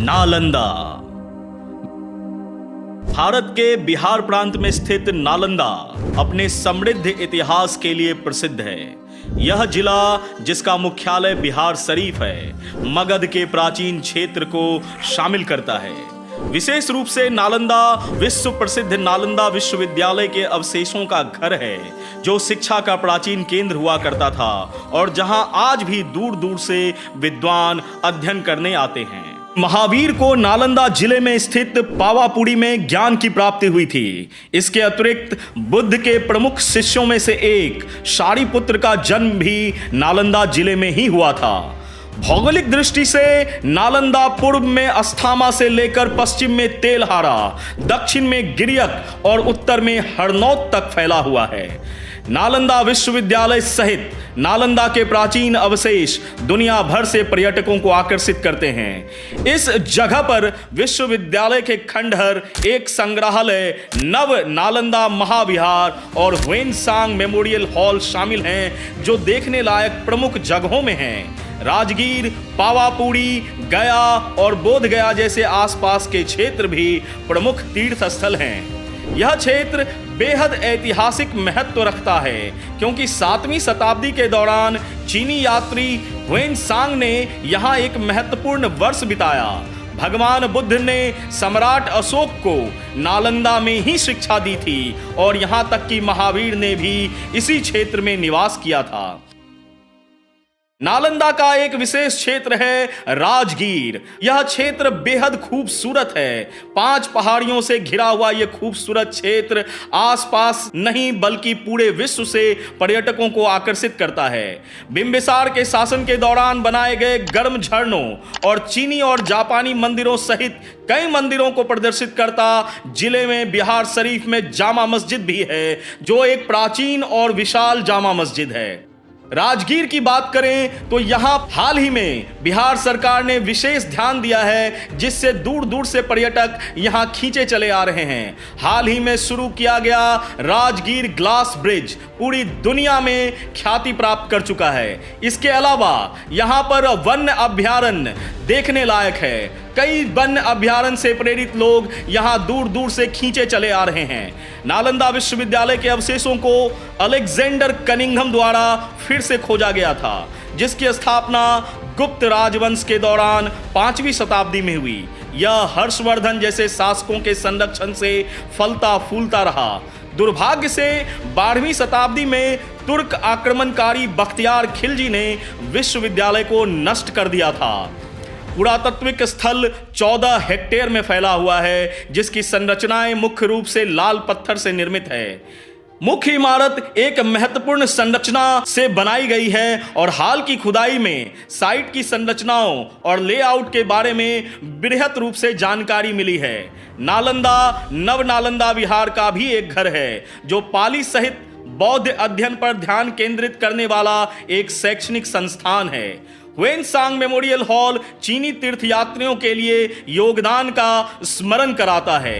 नालंदा। भारत के बिहार प्रांत में स्थित नालंदा अपने समृद्ध इतिहास के लिए प्रसिद्ध है। यह जिला, जिसका मुख्यालय बिहार शरीफ है, मगध के प्राचीन क्षेत्र को शामिल करता है। विशेष रूप से नालंदा विश्व प्रसिद्ध नालंदा विश्वविद्यालय के अवशेषों का घर है, जो शिक्षा का प्राचीन केंद्र हुआ करता था और जहां आज भी दूर दूर से विद्वान अध्ययन करने आते हैं। महावीर को नालंदा जिले में स्थित पावापुरी में ज्ञान की प्राप्ति हुई थी। इसके अतिरिक्त बुद्ध के प्रमुख शिष्यों में से एक शारिपुत्र का जन्म भी नालंदा जिले में ही हुआ था। भौगोलिक दृष्टि से नालंदा पूर्व में अस्थामा से लेकर पश्चिम में तेलहारा, दक्षिण में गिरियक और उत्तर में हरनौत तक फैला हुआ है। नालंदा विश्वविद्यालय सहित नालंदा के प्राचीन अवशेष दुनिया भर से पर्यटकों को आकर्षित करते हैं। इस जगह पर विश्वविद्यालय के खंडहर, एक संग्रहालय, नव नालंदा महाविहार और ह्वेनसांग मेमोरियल हॉल शामिल हैं, जो देखने लायक प्रमुख जगहों में हैं। राजगीर, पावापुरी, गया और बोध गया जैसे आसपास के क्षेत्र भी प्रमुख तीर्थ स्थल हैं। यह क्षेत्र बेहद ऐतिहासिक महत्व रखता है, क्योंकि 7वीं शताब्दी के दौरान चीनी यात्री ह्वेनसांग ने यहाँ एक महत्वपूर्ण वर्ष बिताया। भगवान बुद्ध ने सम्राट अशोक को नालंदा में ही शिक्षा दी थी और यहाँ तक कि महावीर ने भी इसी क्षेत्र में निवास किया था। नालंदा का एक विशेष क्षेत्र है राजगीर। यह क्षेत्र बेहद खूबसूरत है। 5 पहाड़ियों से घिरा हुआ यह खूबसूरत क्षेत्र आसपास नहीं बल्कि पूरे विश्व से पर्यटकों को आकर्षित करता है। बिंबिसार के शासन के दौरान बनाए गए गर्म झरनों और चीनी और जापानी मंदिरों सहित कई मंदिरों को प्रदर्शित करता जिले में बिहार शरीफ में जामा मस्जिद भी है, जो एक प्राचीन और विशाल जामा मस्जिद है। राजगीर की बात करें तो यहाँ हाल ही में बिहार सरकार ने विशेष ध्यान दिया है, जिससे दूर दूर से पर्यटक यहाँ खींचे चले आ रहे हैं। हाल ही में शुरू किया गया राजगीर ग्लास ब्रिज पूरी दुनिया में ख्याति प्राप्त कर चुका है। इसके अलावा यहाँ पर वन्य अभयारण्य देखने लायक है। कई वन्य अभयारण्य से प्रेरित लोग यहाँ दूर दूर से खींचे चले आ रहे हैं। नालंदा विश्वविद्यालय के अवशेषों को अलेक्जेंडर कनिंघम द्वारा फिर से खोजा गया था, जिसकी स्थापना गुप्त राजवंश के दौरान 5वीं शताब्दी में हुई। यह हर्षवर्धन जैसे शासकों के संरक्षण से फलता फूलता रहा। दुर्भाग्य से 12वीं शताब्दी में तुर्क आक्रमणकारी बख्तियार खिलजी ने विश्वविद्यालय को नष्ट कर दिया था। पुरातात्विक स्थल 14 हेक्टेयर में फैला हुआ है, जिसकी संरचनाएं मुख्य रूप से लाल पत्थर से निर्मित है। मुख्य इमारत एक महत्वपूर्ण संरचना से बनाई गई है और हाल की खुदाई में साइट की संरचनाओं और लेआउट के बारे में बृहत रूप से जानकारी मिली है। नालंदा नव नालंदा विहार का भी एक घर है, जो पाली सहित बौद्ध अध्ययन पर ध्यान केंद्रित करने वाला एक शैक्षणिक संस्थान है। ह्वेनसांग मेमोरियल हॉल चीनी तीर्थयात्रियों के लिए योगदान का स्मरण कराता है।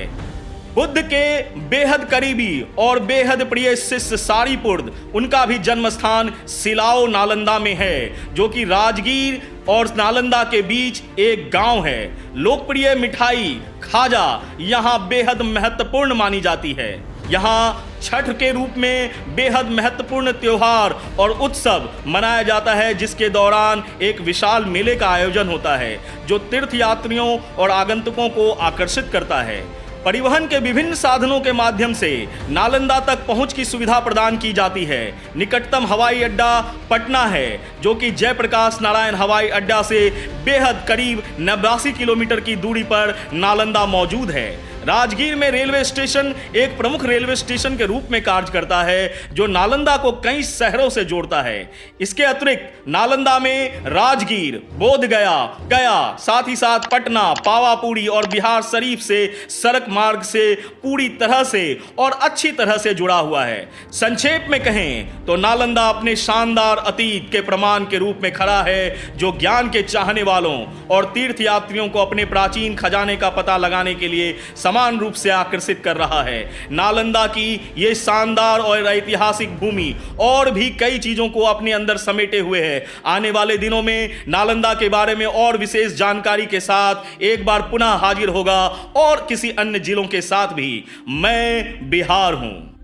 बुद्ध के बेहद करीबी और बेहद प्रिय शिष्य सारिपुत्र, उनका भी जन्म स्थान सिलाओ नालंदा में है, जो कि राजगीर और नालंदा के बीच एक गांव है। लोकप्रिय मिठाई खाजा यहाँ बेहद महत्वपूर्ण मानी जाती है। यहाँ छठ के रूप में बेहद महत्वपूर्ण त्योहार और उत्सव मनाया जाता है, जिसके दौरान एक विशाल मेले का आयोजन होता है, जो तीर्थयात्रियों और आगंतुकों को आकर्षित करता है। परिवहन के विभिन्न साधनों के माध्यम से नालंदा तक पहुंच की सुविधा प्रदान की जाती है। निकटतम हवाई अड्डा पटना है, जो कि जयप्रकाश नारायण हवाई अड्डा से बेहद करीब 89 किलोमीटर की दूरी पर नालंदा मौजूद है। राजगीर में रेलवे स्टेशन एक प्रमुख रेलवे स्टेशन के रूप में कार्य करता है, जो नालंदा को कई शहरों से जोड़ता है। इसके अतिरिक्त नालंदा में राजगीर, बोध गया, साथ ही साथ पटना, पावापुरी और बिहार शरीफ से सड़क मार्ग से पूरी तरह से और अच्छी तरह से जुड़ा हुआ है। संक्षेप में कहें तो नालंदा अपने शानदार अतीत के प्रमाण कमान के रूप में खड़ा है, जो ज्ञान के चाहने वालों और तीर्थयात्रियों को अपने प्राचीन खजाने का पता लगाने के लिए समान रूप से आकर्षित कर रहा है। नालंदा की यह शानदार और ऐतिहासिक भूमि और भी कई चीजों को अपने अंदर समेटे हुए है। आने वाले दिनों में नालंदा के बारे में और विशेष जानकारी के साथ एक बार पुनः हाजिर होगा और किसी अन्य जिलों के साथ भी। मैं बिहार हूं।